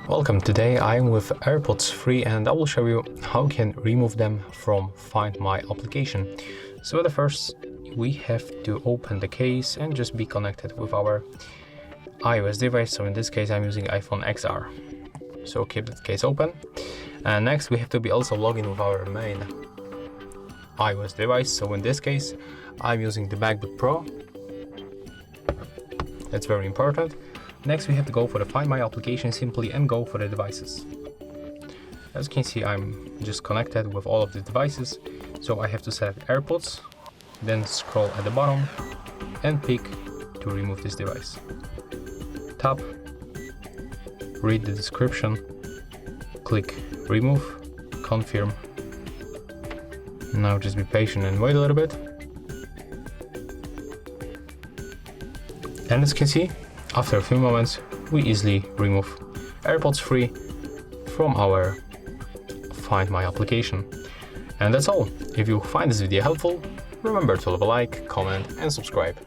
Welcome, today I'm with AirPods 3 and I will show you how you can remove them from Find My application. So at the first we have to open the case and just be connected with our iOS device. So in this case I'm using iPhone XR. So keep the case open. And next we have to be also logged in with our main iOS device. So in this case I'm using the MacBook Pro. That's very important. Next we have to go for the Find My application simply and go for the devices. As you can see, I'm just connected with all of the devices, so I have to select AirPods, then scroll at the bottom and pick to remove this device. Tap, read the description, click remove, confirm. Now just be patient and wait a little bit. And as you can see, after a few moments, we easily remove AirPods 3 from our Find My application. And that's all. If you find this video helpful, remember to leave a like, comment and subscribe.